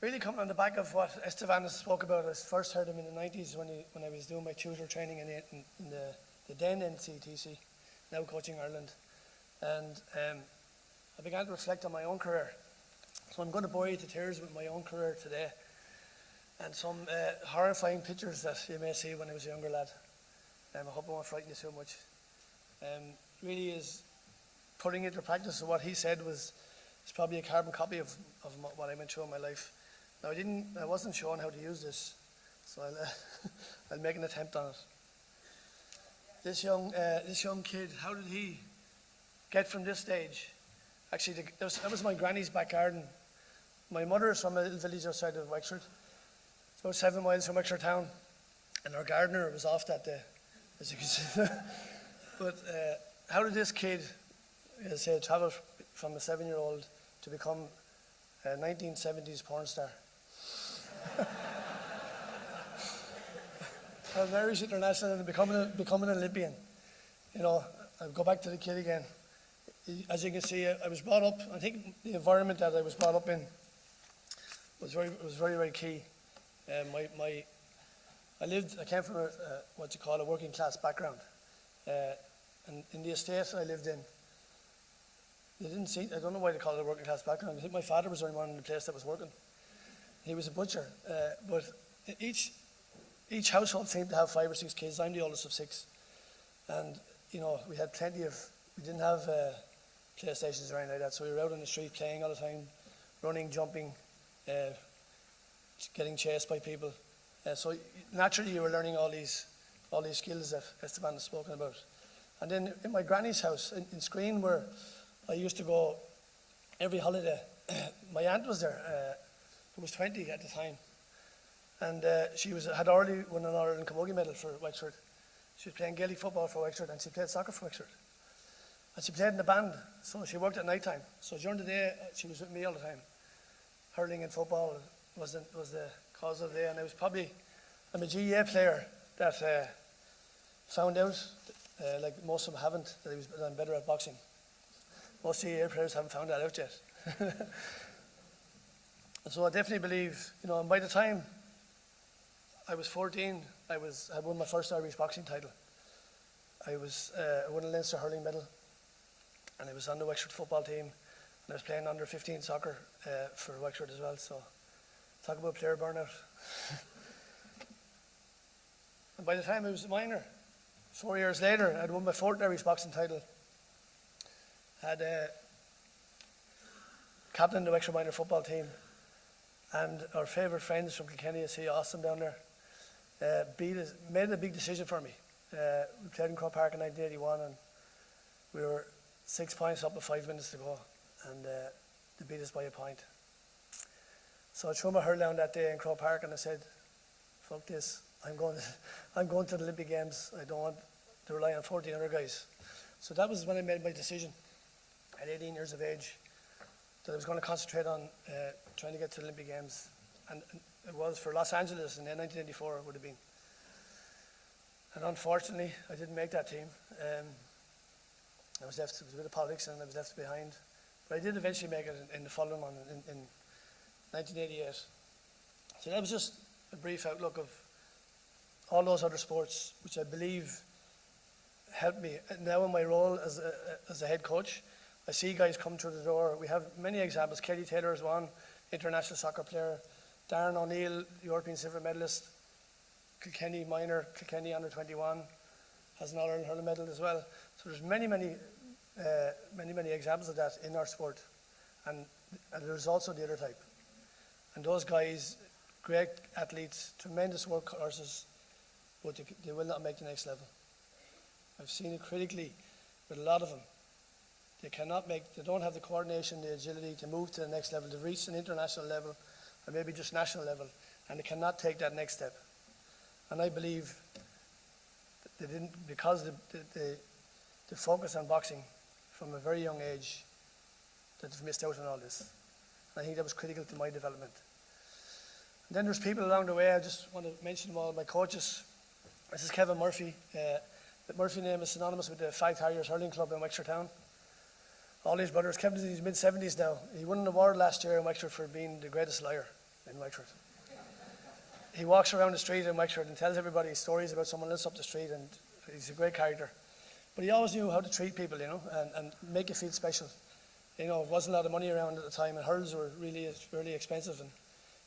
Really coming on the back of what Esteban spoke about. I first heard him in the 90s when I was doing my tutor training in the then NCTC, now Coaching Ireland. And I began to reflect on my own career. So I'm going to bore you to tears with my own career today. And some horrifying pictures that you may see when I was a younger lad. I hope I won't frighten you too much. Really is putting into practice of what he said is probably a carbon copy of what I went through in my life. Now I wasn't shown how to use this, so I'll make an attempt on it. This young kid, how did he get from this stage? Actually, that was my granny's back garden. My mother is from a little village outside of Wexford. It's about 7 miles from Wexford town, and our gardener was off that day, as you can see. But how did this kid, travel from a 7-year-old to become a 1970s porn star? From Irish International and becoming an Olympian. I'll go back to the kid again. As you can see, I was brought up, I think the environment that I was brought up in was very, very key. I came from what you call a working class background. And in the estate I lived in, I don't know why they call it a working class background. I think my father was the only one in the place that was working. He was a butcher, but each household seemed to have 5 or 6 kids. I'm the oldest of 6. And, we had we didn't have PlayStations or anything like that, so we were out on the street playing all the time, running, jumping, getting chased by people. So naturally you were learning all these skills that Esteban has spoken about. And then in my granny's house in Screen, where I used to go every holiday, my aunt was there, who was 20 at the time. And she had already won an Ireland Camogie medal for Wexford. She was playing Gaelic football for Wexford, and she played soccer for Wexford. And she played in the band, so she worked at night time. So during the day, she was with me all the time. Hurling and football was the cause of the day, and I'm a GAA player that found out, like most of them haven't, that I'm better at boxing. Most GAA players haven't found that out yet. And so I definitely believe, and by the time I was 14, I won my first Irish boxing title. I won a Leinster hurling medal, and I was on the Wexford football team, and I was playing under 15 soccer for Wexford as well. So talk about player burnout. And by the time I was a minor, 4 years later, I'd won my 4th Irish boxing title. Had captain the Wexford minor football team, and our favourite friends from Kilkenny, I see Austin down there, made a big decision for me. We played in Croke Park in 1981, and we were 6 points up with 5 minutes to go, and they beat us by a point. So I threw my hurl down that day in Croke Park, and I said, "Fuck this! I'm going to the Olympic Games. I don't want to rely on 14 other guys." So that was when I made my decision at 18 years of age that I was going to concentrate on trying to get to the Olympic Games, and it was for Los Angeles in 1984. It would have been. And unfortunately, I didn't make that team. I was left, it was a bit of politics, and I was left behind. But I did eventually make it in the following one, in 1988. So that was just a brief outlook of all those other sports, which I believe helped me. Now in my role as a head coach, I see guys come through the door. We have many examples. Katie Taylor is one, international soccer player. Darren O'Neill, European silver medalist. Kilkenny minor, Kilkenny under 21, has an All-Ireland hurling medal as well. So there's many examples of that in our sport. And there's also the other type. And those guys, great athletes, tremendous workhorses, but they will not make the next level. I've seen it critically with a lot of them. They don't have the coordination, the agility to move to the next level, to reach an international level, or maybe just national level, and they cannot take that next step. And I believe that they didn't, because they focus on boxing from a very young age, that they've missed out on all this. And I think that was critical to my development. And then there's people along the way. I just want to mention them all. My coaches. This is Kevin Murphy. The Murphy name is synonymous with the Five Harriers Hurling Club in Wexford Town. All his brothers. Kevin's in his mid-70s now. He won an award last year in Wexford for being the greatest liar. in Wexford. He walks around the street in Wexford and tells everybody stories about someone else up the street, and he's a great character. But he always knew how to treat people, and make you feel special. There wasn't a lot of money around at the time, and hurls were really expensive. And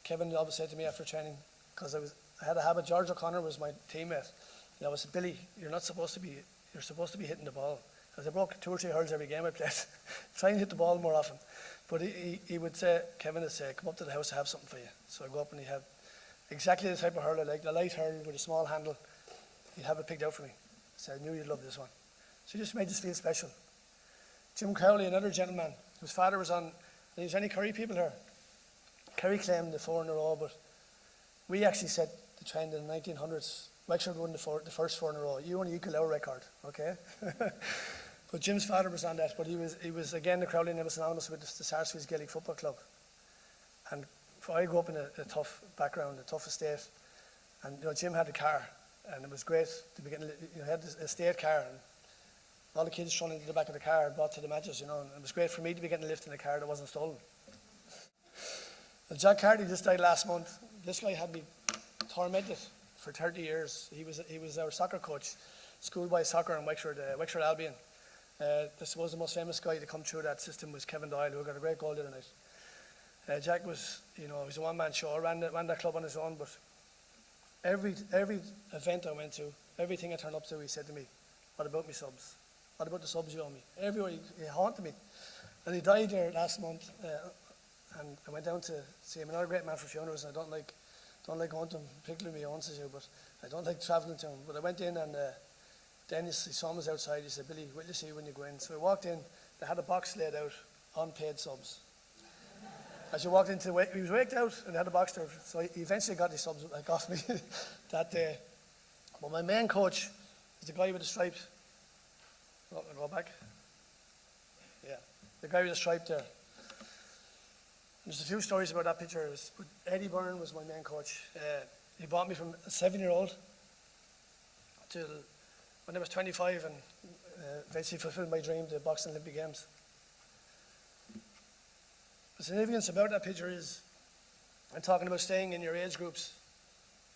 Kevin always said to me after training, because I had a habit. George O'Connor was my teammate, and I said, Billy, you're supposed to be hitting the ball. Because I broke 2 or 3 hurls every game I played. Try and hit the ball more often. But he would say, Kevin would say, come up to the house, I have something for you. So I go up and he'd have exactly the type of hurl I like, the light hurl with a small handle. He'd have it picked out for me. So I knew you'd love this one. So he just made us feel special. Jim Crowley, another gentleman, whose father was on, there's any Kerry people here? Kerry claimed the 4 in a row, but we actually set the trend in the 1900s. Wexford won the first 4 in a row. You only equal our record, okay? But Jim's father was on that, but he was again, the Crowley name was synonymous with the Sarsfields Gaelic Football Club. And I grew up in a tough background, a tough estate, and Jim had a car, and it was great to be getting, he had a estate car, and all the kids thrown into the back of the car and brought to the matches, and it was great for me to be getting a lift in a car that wasn't stolen. Well, Jack Carty just died last month. This guy had me tormented for 30 years. He was our soccer coach, schoolboy soccer in Wexford Albion. This was the most famous guy to come through that system was Kevin Doyle, who got a great goal the other night. Jack was, he was a one-man show. Ran that club on his own, but every event I went to, everything I turned up to, he said to me, "What about me subs? What about the subs you owe me?" Everywhere he haunted me. And he died there last month, and I went down to see him. Another great man for funerals, and I don't like going to him, particularly my own issue, but I don't like travelling to him. But I went in, and Dennis, he saw us outside. He said, "Billy, will you see when you go in?" So I walked in. They had a box laid out, unpaid subs. As you walked into, he was waked out and had a box there. So he eventually got his subs off me that day. But my main coach is the guy with the stripe. Oh, I'll go back. Yeah, the guy with the stripe there. There's a few stories about that picture. Eddie Byrne was my main coach. He brought me from a 7-year-old till when I was 25, and eventually fulfilled my dream to box in Olympic Games. The significance about that picture is, I'm talking about staying in your age groups.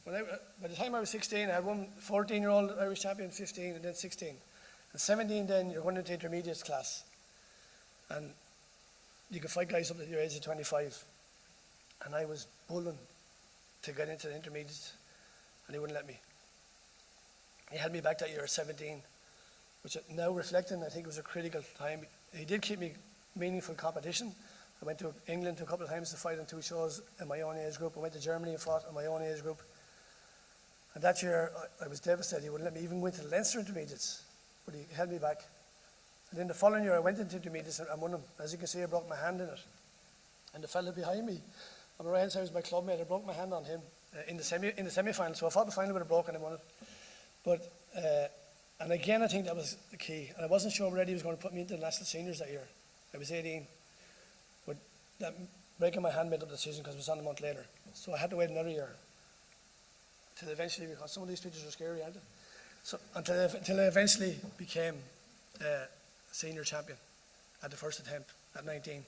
By the time I was 16, I had one 14-year-old Irish champion, 15, and then 16. And 17, then you're going into intermediates class. And you can fight guys up to your age of 25. And I was bulling to get into the intermediates, and he wouldn't let me. He had me back that year at 17, which now reflecting, I think it was a critical time. He did keep me meaningful competition. I went to England a couple of times to fight on 2 shows in my own age group. I went to Germany and fought in my own age group. And that year, I was devastated. He wouldn't let me even go into the Leinster intermediates, but he held me back. And then the following year, I went into intermediates and won them. As you can see, I broke my hand in it. And the fella behind me, on the right hand side, was my clubmate. I broke my hand on him in the semi-final. So I fought the final with a broken and won it. But and again, I think that was the key. And I wasn't sure whether he was going to put me into the national seniors that year. I was 18. But that breaking my hand made up the decision because it was on a month later. So I had to wait another year till eventually, because some of these pictures are scary, aren't they? So until I eventually became senior champion at the first attempt at 19.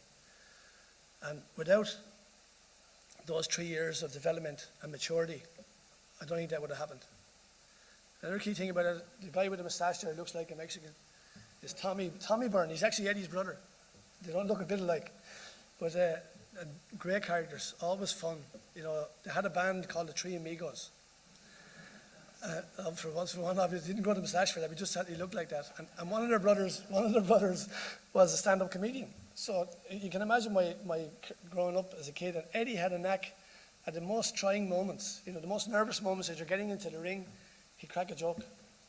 And without those 3 years of development and maturity, I don't think that would have happened. Another key thing about it, the guy with the moustache there looks like a Mexican, is Tommy Byrne. He's actually Eddie's brother. They don't look a bit alike. But great characters, always fun. They had a band called the Three Amigos. For one, obviously didn't go to the moustache for that. We just said he looked like that. And one of their brothers was a stand-up comedian. So you can imagine my growing up as a kid. And Eddie had a knack at the most trying moments, the most nervous moments as you're getting into the ring. He'd crack a joke.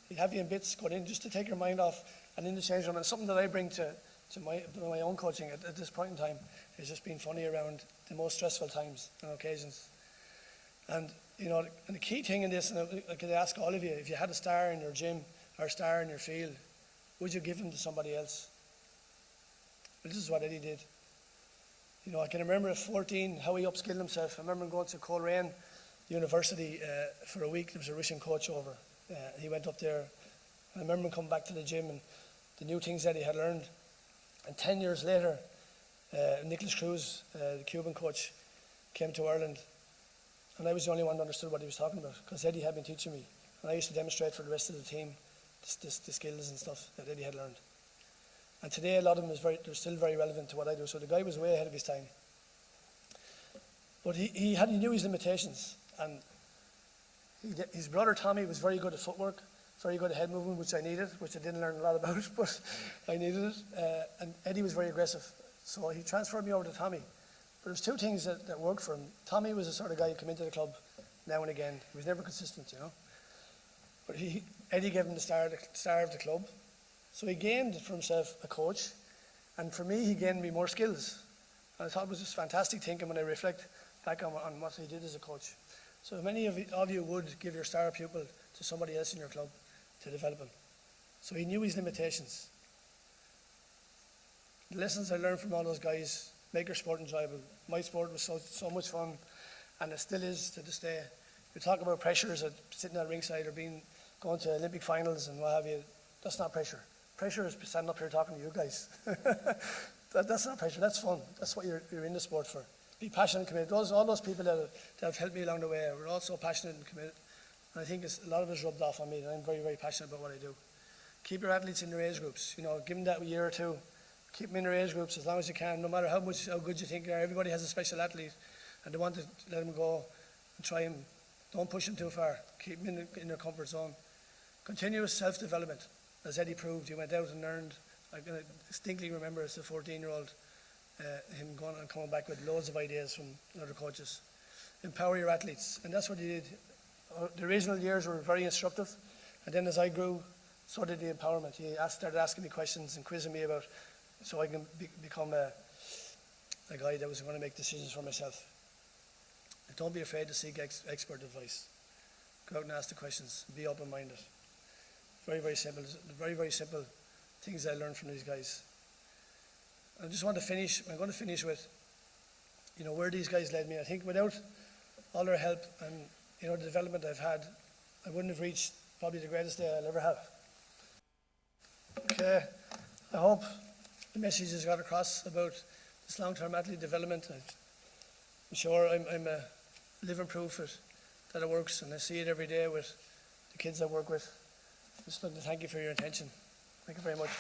He'd have you in bits going in just to take your mind off and in the change room. And something that I bring to my own coaching at this point in time is just being funny around the most stressful times and occasions. And and the key thing in this, and I could ask all of you, if you had a star in your gym or a star in your field, would you give him to somebody else? Well, this is what Eddie did. I can remember at 14 how he upskilled himself. I remember him going to Coleraine University for a week. There was a Russian coach over. He went up there. I remember him coming back to the gym and the new things that he had learned. And 10 years later, Nicholas Cruz, the Cuban coach, came to Ireland And I was the only one that understood what he was talking about, because Eddie had been teaching me. And I used to demonstrate for the rest of the team the skills and stuff that Eddie had learned. And today, a lot of them they're still very relevant to what I do. So the guy was way ahead of his time. But he knew his limitations. And his brother Tommy was very good at footwork, very good at head movement, which I needed, which I didn't learn a lot about, but I needed it. And Eddie was very aggressive. So he transferred me over to Tommy. But there's two things that worked for him. Tommy was the sort of guy who came into the club now and again. He was never consistent, you know. But Eddie gave him the star of the club. So he gained for himself a coach. And for me, he gained me more skills. And I thought it was just fantastic thinking when I reflect back on what he did as a coach. So many of you would give your star pupil to somebody else in your club to develop him. So he knew his limitations. The lessons I learned from all those guys make your sport enjoyable. My sport was so much fun, and it still is to this day. We talk about pressures at sitting at ringside or going to Olympic finals and what have you. That's not pressure. Pressure is standing up here talking to you guys. That's not pressure. That's fun. That's what you're in the sport for. Be passionate and committed. All those people that have helped me along the way were also passionate and committed. And I think a lot of it's rubbed off on me, and I'm very, very passionate about what I do. Keep your athletes in their age groups. You know, give them that year or two. Keep them in their age groups as long as you can, no matter how good you think they are. Everybody has a special athlete, and they want to let them go and try them. Don't push them too far. Keep them in their comfort zone. Continuous self-development. As Eddie proved, he went out and learned. I can distinctly remember as a 14-year-old, him going and coming back with loads of ideas from other coaches. Empower your athletes, and that's what he did. The original years were very instructive, and then as I grew, so did the empowerment. He started asking me questions and quizzing me about, so I can become a guy that was going to make decisions for myself. And don't be afraid to seek expert advice. Go out and ask the questions. Be open-minded. Very, very simple. Very, very simple things I learned from these guys. I just want to finish. I'm going to finish with, where these guys led me. I think without all their help and the development I've had, I wouldn't have reached probably the greatest day I'll ever have. Okay, I hope the message has got across about this long-term athlete development. I'm sure I'm a living proof that it works, and I see it every day with the kids I work with. Just want to thank you for your attention. Thank you very much.